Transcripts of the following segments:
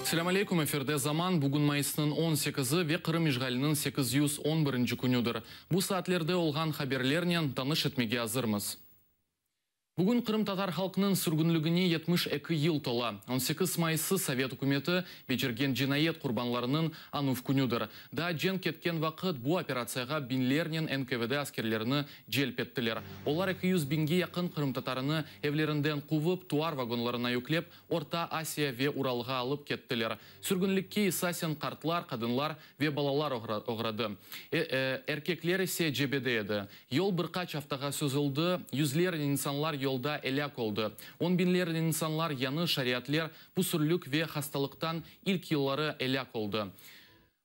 Assalamu alaikum, эфирде заман. Бүгін майысының 18-і ве Қырым ишғалінің 811-ші күнүдір. Бұл саатлерде олған хаберлернен таныш етмеге азырмыз. Бүгін Қырым татар халқының сүргінлігіне 72 ел тола. 18 майысы Совет үкіметі бечерген жинайет құрбанларының ануф күнүдір. Да жен кеткен вақыт бұл операцияға бинлернен НКВД аскерлеріні желп еттілер. Олар 200 бинге яқын Қырым татарыны евлерінден қуып, туар вагонларына yüklеп, Орта Асия ве Уралға алып кеттілер. Сүргінлікке исасен қартлар, қадынлар ве балалар оғрады. Эркеклер есе жебеде еді. Yol бірқач автаға сөзілді, yüzlerden insanlar yolda elak oldu. 10 binlerden insanlar yanı şariatler bu sürlük ve hastalıktan ilk yılları elak oldu.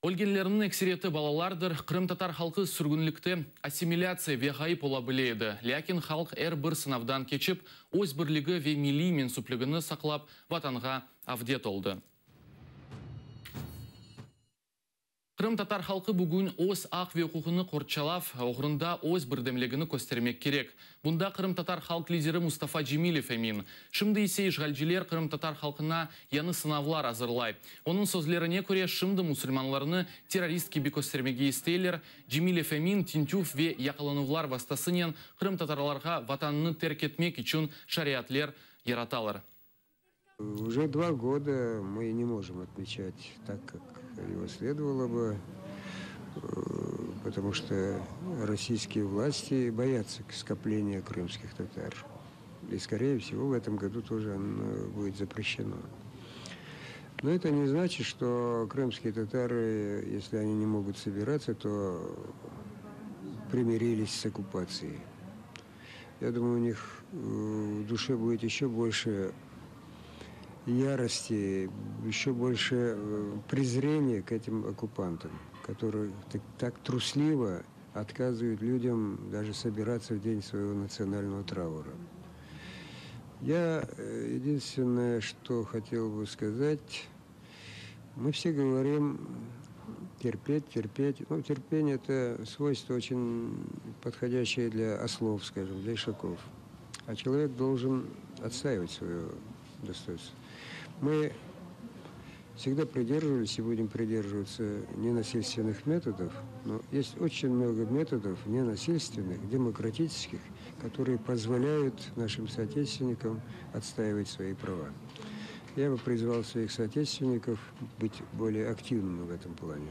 Өлгенлерінің эксереті балалардыр. Қырым татар халқы сүргінлікті ассимиляция ве ғайып ола білейді. Ләкин халық әр бір сынавдан кечіп, өз бірлігі ве милли менсуплігіні сақлап, ватанға авдет олды. Қырым татар халқы бүгін өз ақ ве құқыны қорчалав, оғырында өз бірдемлігіні көстермек керек. Бұнда Қырым татар халық лидері Мустафа Джемилев емин. Шымды есе ишғалжилер Қырым татар халқына яны сынавлар азырлай. Оның сөзлеріне көре шымды мұсылманларыны террорист кебе көстермеге істейлер. Джемилев емин тинтюф ве яқыланывлар вастасынен Қырым татарларға ватанны терк етмек үшін шариатлер яраталар. Уже 2 года мы не можем отмечать так, как его следовало бы, потому что российские власти боятся скопления крымских татар. И, скорее всего, в этом году тоже оно будет запрещено. Но это не значит, что крымские татары, если они не могут собираться, то примирились с оккупацией. Я думаю, у них в душе будет еще больше ярости, еще больше презрения к этим оккупантам, которые так трусливо отказывают людям даже собираться в день своего национального траура. Я единственное, что хотел бы сказать, мы все говорим терпеть, терпеть. Ну, терпение – это свойство очень подходящее для ослов, скажем, для ишаков. А человек должен отстаивать свое достоинство. Мы всегда придерживались и будем придерживаться ненасильственных методов, но есть очень много методов ненасильственных, демократических, которые позволяют нашим соотечественникам отстаивать свои права. Я бы призвал своих соотечественников быть более активными в этом плане.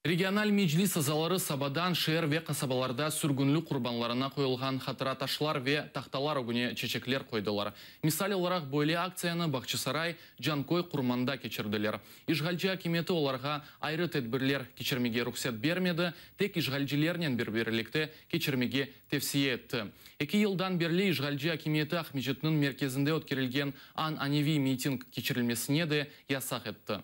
Региональ мечлис азалары Сабадан, Шер ве қасабаларда сүргінлі құрбанларына қойылған хатыра ташлар ве тақталар өгіне чечеклер қойдылар. Мисал оларақ бойле акцияны Бақчысарай, Жанкой құрманда кечірділер. Ишғалжы акиметі оларға айры тәдбірлер кечірмеге рұқсет бермеді, тек ишғалжилернен бір-бірлікті кечірмеге тевсие етті. 2 елдан берлі ишғалжы акиметі Ахмежетінің мерkezінде өткерілген ан-аневи митинг кечірілмесіне де ясақ етті.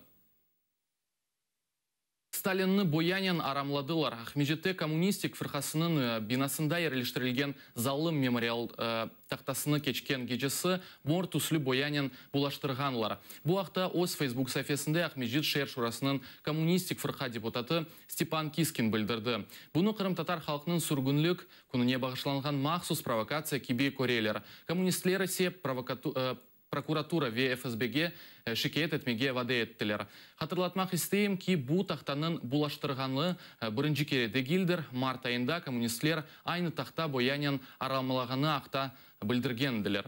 Сталинны боянен арамладылар. Ахмежетте коммунистик фырқасының бинасында еріліштірілген залым мемориал тақтасыны кечкен кечесі мор түслі боянен булаштырғанлар. Бұл ақта өз Facebook сәфесінде Ахмежет шер шурасының коммунистик фырқа депутаты Степан Кискин білдірді. Бұны Қырым татар халқының сүргінлік күніне бағышланған мақсус провокация кебе көрелер. Коммунистлер есе прокуратура ве ФСБге шикет етмеге ваде еттілер. Хатырлатмақ істейім ки бұл тақтанын булаштырғаны бірінші кереді гилдер март айында коммунистлер айны тақта боянен арамалағаны ақта білдіргенділер.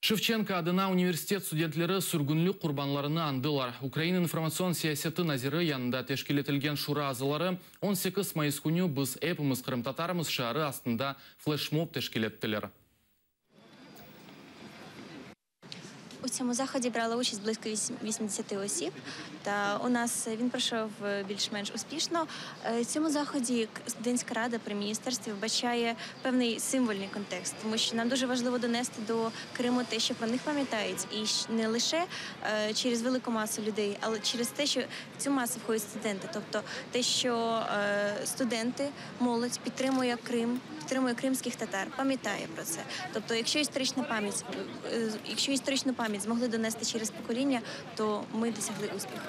Шевченко адына университет студентлері сүргінлі құрбанларыны андылар. Украина информацион сиясеті назиры янында тешкелетілген шура азылары 18 майыс күні біз әпіміз Қырым татарымыз шары астында флешмоб тешкелеттілер. У цьому заході брали участь близько 80 осіб, та у нас він пройшов більш-менш успішно. В цьому заході студентська рада при міністерстві вбачає певний символьний контекст, тому що нам дуже важливо донести до Криму те, що про них пам'ятають, і не лише через велику масу людей, але через те, що в цю масу входять студенти, тобто те, що студенти, молодь підтримує Крим, підтримує кримських татар, пам'ятає про це. Тобто, якщо історичну пам'ять змогли донести через покоління, то ми досягли успіху.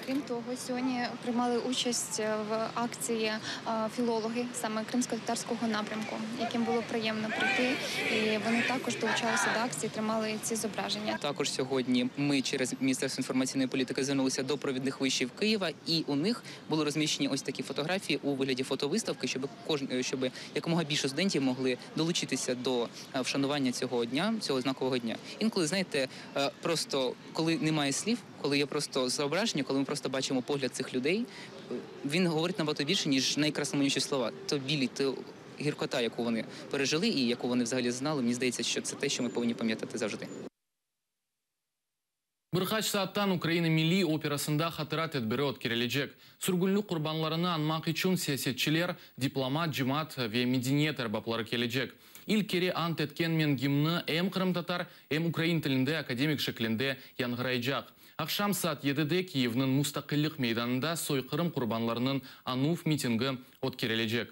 Крім того, сьогодні приймали участь в акції філологи саме кримсько-татарського напрямку, яким було приємно прийти. І вони також долучалися до акції, тримали ці зображення. Також сьогодні ми через Міністерство інформаційної політики звернулися до провідних вишів Києва, і у них були розміщені ось такі фотографії у вигляді фотовиставки, щоб якомога більше студентів могли долучитися до вшанування цього дня, цього знакового дня. Інколи, знаєте, просто коли немає слів, коли є просто зображення, коли ми просто бачимо погляд цих людей, він говорить набагато більше, ніж найкрасномовніші слова. То білі, то гіркота, яку вони пережили і яку вони взагалі знали, мені здається, що це те, що ми повинні пам'ятати завжди. Бірқач сааттан Украина милли операсында хатыра тедбири өткөрүлөжөк. Сүргүнлүк курбанларына анмак үчүн саясатчылар, дипломат, жымат ве медениет арбаплары кележек. Илкери ант эткен мен гимны эм кырым татар, эм украин тилинде академик шеклинде яңгырайжак. Акшам саат 7-де Киевнин Мустакыллык мейданында сойкырым курбанларынын ануф митинги өткөрүлөжөк.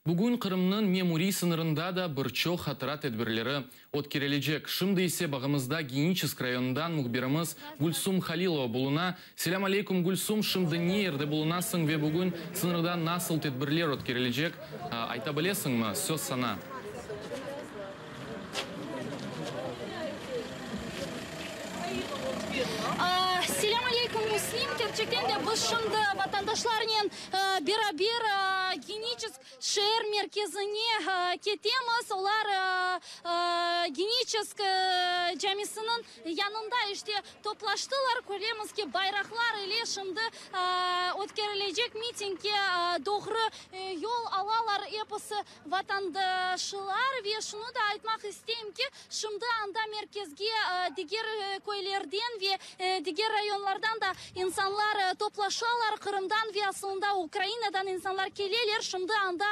Бүгін Қырымның меморий сынырында да бірчо хатыра тедбирлері өткөрүлөжөк. Шымды есе бағымызда Геническ районундан мұхбирimiz Гульсум Халилова болуна. Селям алейкум, Гульсум, шымды не ерді болунасың ве бүгін сынырдан насыл тедбирлер өткөрүлөжөк? Айта білесің ма? Сөз сана. Селям алейкум, Муслим. Gerçekten de biz şimdi vatandaşlarının beraber Geniçisk şehir merkezine ketemiz. Onlar Geniçisk camisinin yanında işte toplaştılar. Görüyoruz ki bayraklar ile şimdi ötkerilecek mitinge doğru yol alalar yapısı vatandaşlar ve şunu da aytmak isteyeyim ki şimdi anda merkezge diğer köylerden ve diğer rayonlardan da insanlar toplaşıyorlar. Kırım'dan ve aslında Ukrayna'dan insanlar geliyorlar. Şimdi anda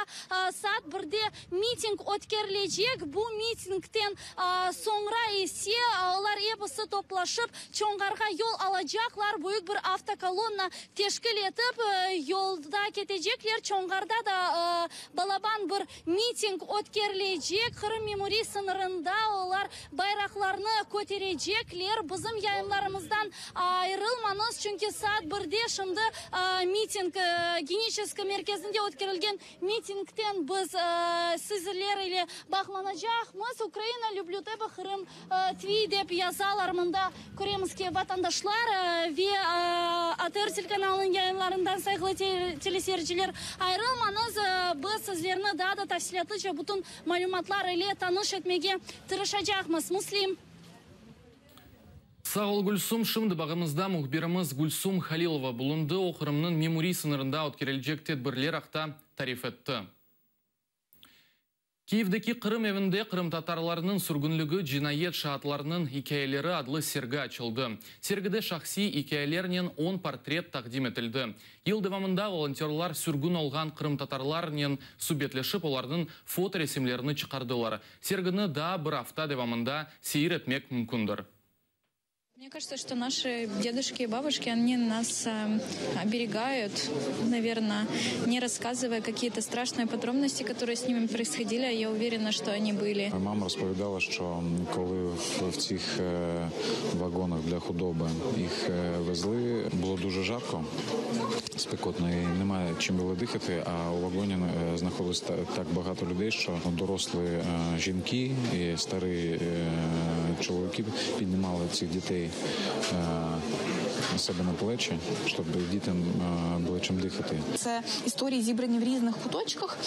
saat 1'de miting ötkerilecek. Bu mitingden sonra ise onlar hepsi toplaşıp Çoңғарға yol alacaklar. Büyük bir avtokolonna teşkil edip yolda gidecekler. Çoңғарда da balaban bir miting ötkerilecek. Kırım Memoriy sınırında onlar bayraklarını götürecekler. Bizim yayınlarımızdan ayrılmanız çünkü saat 1'de şimdi miting Geniçisk merkezinde ötkerilgen mitingden biz sizler ile baklanacağımız. Ukrayna люблю тебе, Kırım tvi dep yazarlar. Mında görüyoruz ki vatandaşlar ve ATR telekanalının yayınlarından saygılı teleseyirciler ayrılmanız. Biz sizlerine daha da tafsilatlıca bütün malumatlar ile tanış etmeye tırışacağımız. Muslim. Sağ ol Гүлсум, шымды бағымызда мұхбирimiz Гүлсум Халилова бұлынды Қырымның меморий сынырында өткерілжек тедбірлер ақта тариф етті. Киевдегі Қырым евінде Қырым татарларының сүргінлігі жинайет шаатларының хикаялері адлы сергі açılды. Сергіде шақси хикаялерінен 10 портрет тақдим етілді. Ел девамында волонтерлар сүргін олған Қырым татарларының субетлешіп олардың фото ресімлеріні чықардылар. Сергіні да бір афта девамында сейір етмек мүмкіндір. Мне кажется, что наши дедушки и бабушки, они нас оберегают, наверное, не рассказывая какие-то страшные подробности, которые с ними происходили, а я уверена, что они были. Мама розповідала, що коли в цих вагонах для худоби їх везли, було дуже жарко, спекотно, і немає чим було дихати, а у вагоні знаходилось так багато людей, що дорослі жінки і старі чоловіки піднімали цих дітей себе на плечі, щоб дітям було чим дихати. Це історії зібрані в різних куточках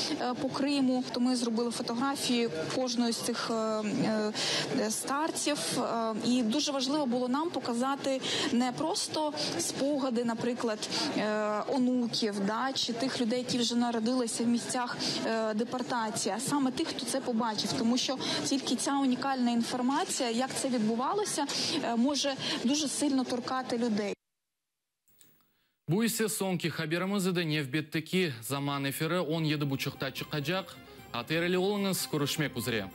по Криму. То ми зробили фотографії кожної з цих старців. І дуже важливо було нам показати не просто спогади, наприклад, онуків, чи тих людей, які вже народилися в місцях депортації, а саме тих, хто це побачив. Тому що тільки ця унікальна інформація, як це відбувалося, може дуже сильно торкати людей. Bu ise sonki haberimiz edi. Nevbеттeki zaman efiri 17.30'da çıkacak. Atereli olunuz, görüşmek üzere.